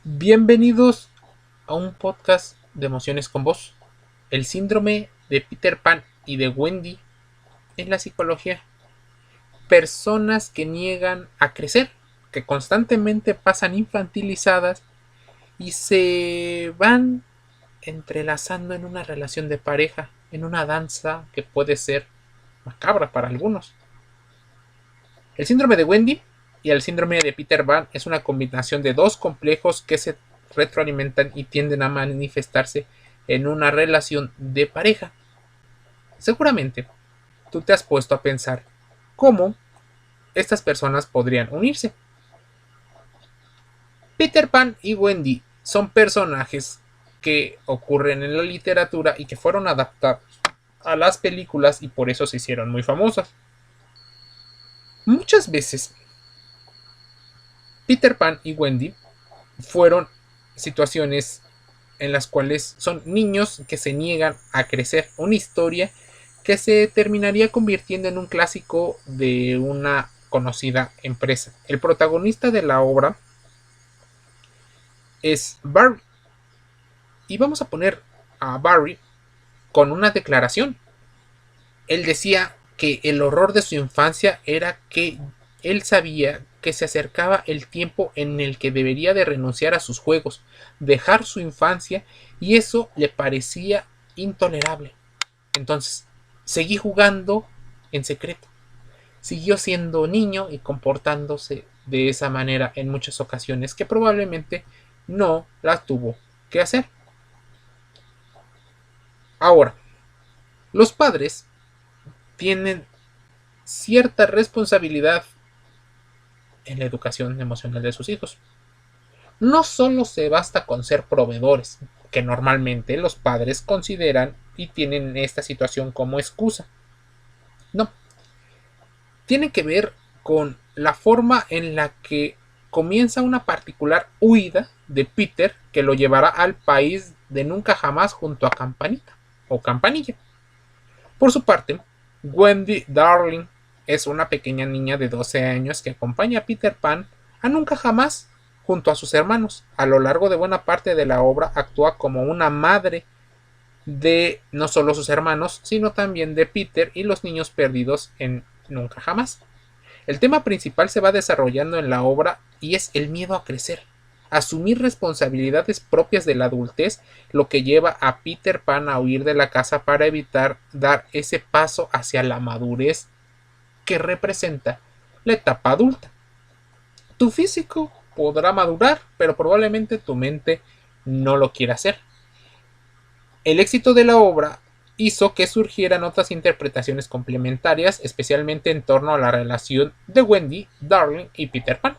Bienvenidos a un podcast de emociones con vos. El síndrome de Peter Pan y de Wendy en la psicología. Personas que niegan a crecer, que constantemente pasan infantilizadas y se van entrelazando en una relación de pareja, en una danza que puede ser macabra para algunos. El síndrome de Wendy y el síndrome de Peter Pan es una combinación de dos complejos que se retroalimentan y tienden a manifestarse en una relación de pareja. Seguramente tú te has puesto a pensar cómo estas personas podrían unirse. Peter Pan y Wendy son personajes que ocurren en la literatura y que fueron adaptados a las películas y por eso se hicieron muy famosas. Muchas veces Peter Pan y Wendy fueron situaciones en las cuales son niños que se niegan a crecer. Una historia que se terminaría convirtiendo en un clásico de una conocida empresa. El protagonista de la obra es Barry. Y vamos a poner a Barry con una declaración. Él decía que el horror de su infancia era que él sabía que se acercaba el tiempo en el que debería de renunciar a sus juegos, dejar su infancia, y eso le parecía intolerable. Entonces, seguí jugando en secreto. Siguió siendo niño y comportándose de esa manera en muchas ocasiones que probablemente no las tuvo que hacer. Ahora, los padres tienen cierta responsabilidad en la educación emocional de sus hijos. No solo se basta con ser proveedores, que normalmente los padres consideran y tienen esta situación como excusa. No, tiene que ver con la forma en la que comienza una particular huida de Peter que lo llevará al país de nunca jamás junto a Campanita o Campanilla. Por su parte, Wendy Darling es una pequeña niña de 12 años que acompaña a Peter Pan a nunca jamás junto a sus hermanos. A lo largo de buena parte de la obra actúa como una madre de no solo sus hermanos, sino también de Peter y los niños perdidos en Nunca Jamás. El tema principal se va desarrollando en la obra y es el miedo a crecer, asumir responsabilidades propias de la adultez, lo que lleva a Peter Pan a huir de la casa para evitar dar ese paso hacia la madurez que representa la etapa adulta. Tu físico podrá madurar, pero probablemente tu mente no lo quiera hacer. El éxito de la obra hizo que surgieran otras interpretaciones complementarias, especialmente en torno a la relación de Wendy, Darling y Peter Pan.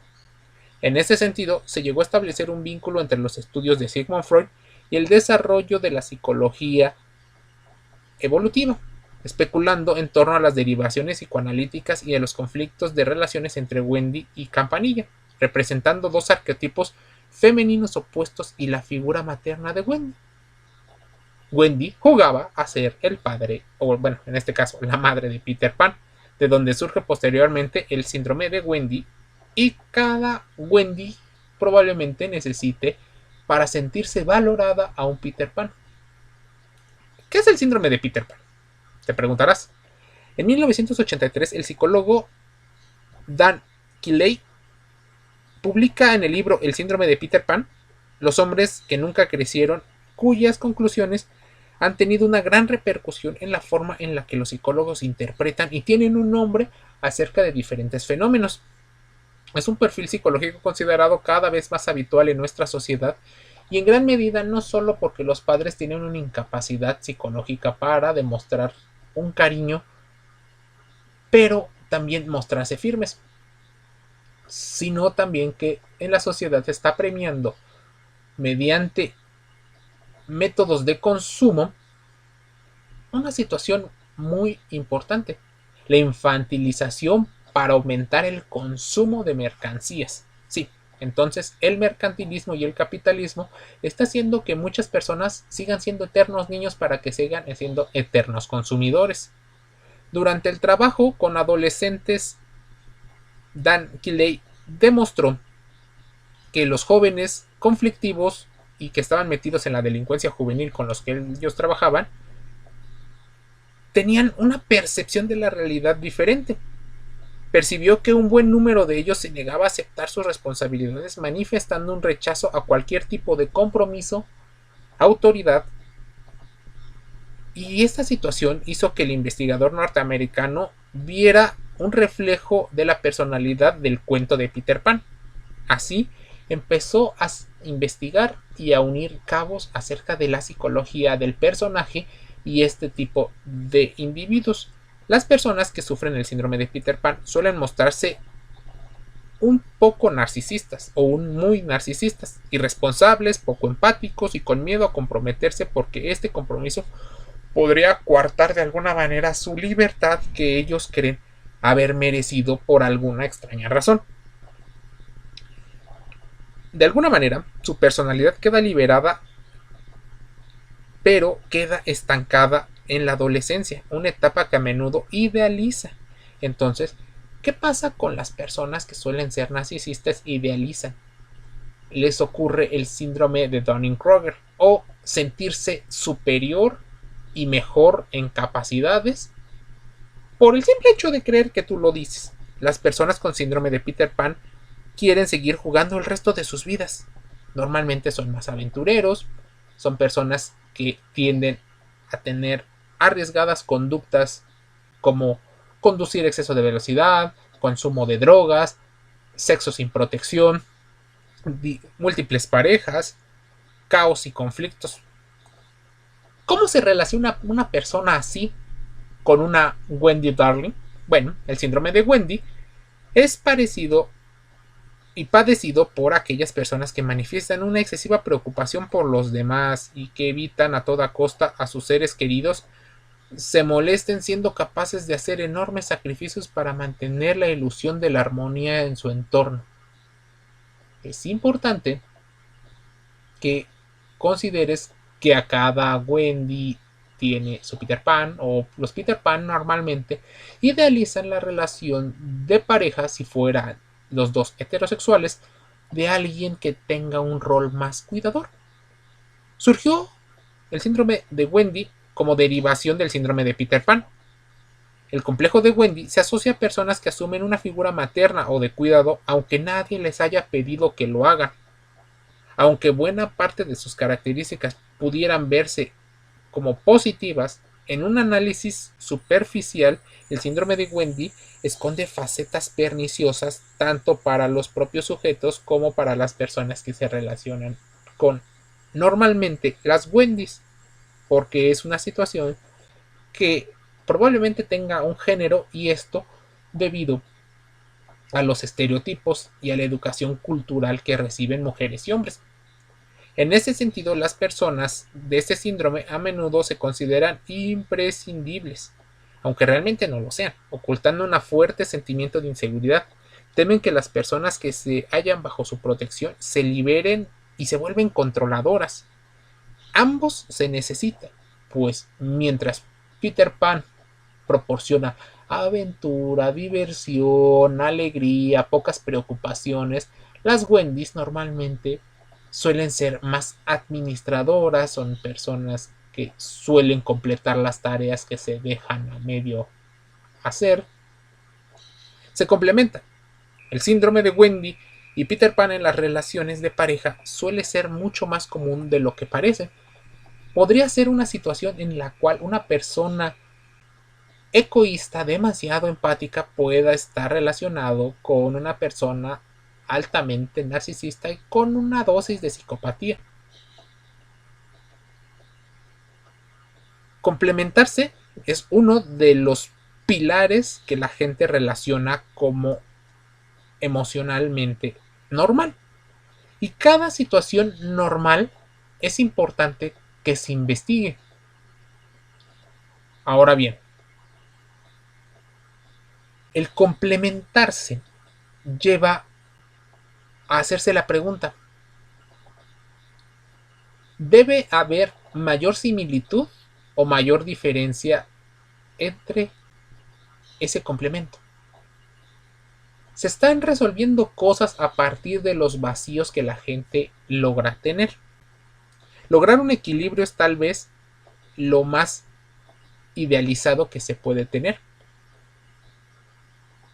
En ese sentido, se llegó a establecer un vínculo entre los estudios de Sigmund Freud y el desarrollo de la psicología evolutiva, especulando en torno a las derivaciones psicoanalíticas y a los conflictos de relaciones entre Wendy y Campanilla, representando dos arquetipos femeninos opuestos y la figura materna de Wendy. Wendy jugaba a ser el padre, o bueno, en este caso, la madre de Peter Pan, de donde surge posteriormente el síndrome de Wendy, y cada Wendy probablemente necesite para sentirse valorada a un Peter Pan. ¿Qué es el síndrome de Peter Pan? Te preguntarás. En 1983, el psicólogo Dan Kiley publica en el libro El síndrome de Peter Pan, los hombres que nunca crecieron, cuyas conclusiones han tenido una gran repercusión en la forma en la que los psicólogos interpretan y tienen un nombre acerca de diferentes fenómenos. Es un perfil psicológico considerado cada vez más habitual en nuestra sociedad y en gran medida no solo porque los padres tienen una incapacidad psicológica para demostrar un cariño, pero también mostrarse firmes, sino también que en la sociedad se está premiando mediante métodos de consumo una situación muy importante: la infantilización para aumentar el consumo de mercancías. Sí, entonces el mercantilismo y el capitalismo está haciendo que muchas personas sigan siendo eternos niños para que sigan siendo eternos consumidores. Durante el trabajo con adolescentes, Dan Kiley demostró que los jóvenes conflictivos y que estaban metidos en la delincuencia juvenil con los que ellos trabajaban, tenían una percepción de la realidad diferente. Percibió que un buen número de ellos se negaba a aceptar sus responsabilidades, manifestando un rechazo a cualquier tipo de compromiso, autoridad, y esta situación hizo que el investigador norteamericano viera un reflejo de la personalidad del cuento de Peter Pan. Así, empezó a investigar y a unir cabos acerca de la psicología del personaje y este tipo de individuos. Las personas que sufren el síndrome de Peter Pan suelen mostrarse un poco narcisistas o muy narcisistas, irresponsables, poco empáticos y con miedo a comprometerse porque este compromiso podría coartar de alguna manera su libertad que ellos creen haber merecido por alguna extraña razón. De alguna manera, su personalidad queda liberada, pero queda estancada en la adolescencia, una etapa que a menudo idealiza. Entonces, ¿qué pasa con las personas que suelen ser narcisistas e idealizan? Les ocurre el síndrome de Dunning-Kruger o sentirse superior y mejor en capacidades por el simple hecho de creer que tú lo dices. Las personas con síndrome de Peter Pan quieren seguir jugando el resto de sus vidas. Normalmente son más aventureros, son personas que tienden a tener arriesgadas conductas como conducir exceso de velocidad, consumo de drogas, sexo sin protección, múltiples parejas, caos y conflictos. ¿Cómo se relaciona una persona así con una Wendy Darling? Bueno, el síndrome de Wendy es parecido y padecido por aquellas personas que manifiestan una excesiva preocupación por los demás y que evitan a toda costa a sus seres queridos se molesten siendo capaces de hacer enormes sacrificios para mantener la ilusión de la armonía en su entorno. Es importante que consideres que a cada Wendy tiene su Peter Pan, o los Peter Pan normalmente idealizan la relación de pareja, si fueran los dos heterosexuales, de alguien que tenga un rol más cuidador. Surgió el síndrome de Wendy como derivación del síndrome de Peter Pan. El complejo de Wendy se asocia a personas que asumen una figura materna o de cuidado aunque nadie les haya pedido que lo hagan. Aunque buena parte de sus características pudieran verse como positivas, en un análisis superficial, el síndrome de Wendy esconde facetas perniciosas tanto para los propios sujetos como para las personas que se relacionan con normalmente las Wendys, porque es una situación que probablemente tenga un género y esto debido a los estereotipos y a la educación cultural que reciben mujeres y hombres. En ese sentido, las personas de este síndrome a menudo se consideran imprescindibles, aunque realmente no lo sean, ocultando un fuerte sentimiento de inseguridad. Temen que las personas que se hallan bajo su protección se liberen y se vuelven controladoras. Ambos se necesitan, pues mientras Peter Pan proporciona aventura, diversión, alegría, pocas preocupaciones, las Wendys normalmente suelen ser más administradoras, son personas que suelen completar las tareas que se dejan a medio hacer. Se complementan. El síndrome de Wendy y Peter Pan en las relaciones de pareja suele ser mucho más común de lo que parece. Podría ser una situación en la cual una persona egoísta, demasiado empática, pueda estar relacionado con una persona altamente narcisista y con una dosis de psicopatía. Complementarse es uno de los pilares que la gente relaciona como emocionalmente normal. Y cada situación normal es importante que se investigue. Ahora bien, el complementarse lleva a hacerse la pregunta: ¿debe haber mayor similitud o mayor diferencia entre ese complemento? Se están resolviendo cosas a partir de los vacíos que la gente logra tener. Lograr un equilibrio es tal vez lo más idealizado que se puede tener.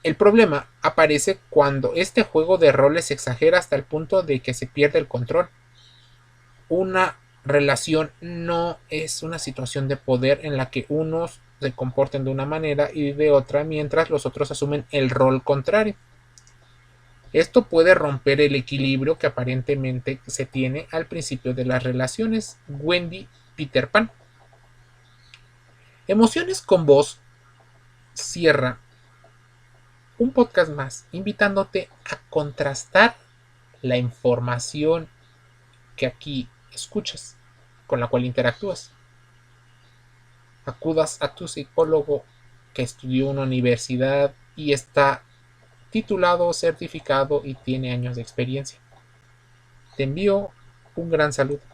El problema aparece cuando este juego de roles se exagera hasta el punto de que se pierde el control. Una relación no es una situación de poder en la que unos se comporten de una manera y de otra mientras los otros asumen el rol contrario. Esto puede romper el equilibrio que aparentemente se tiene al principio de las relaciones. Wendy Peter Pan. Emociones con Voz cierra un podcast más, invitándote a contrastar la información que aquí escuchas, con la cual interactúas. Acudas a tu psicólogo que estudió en una universidad y está titulado, certificado y tiene años de experiencia. Te envío un gran saludo.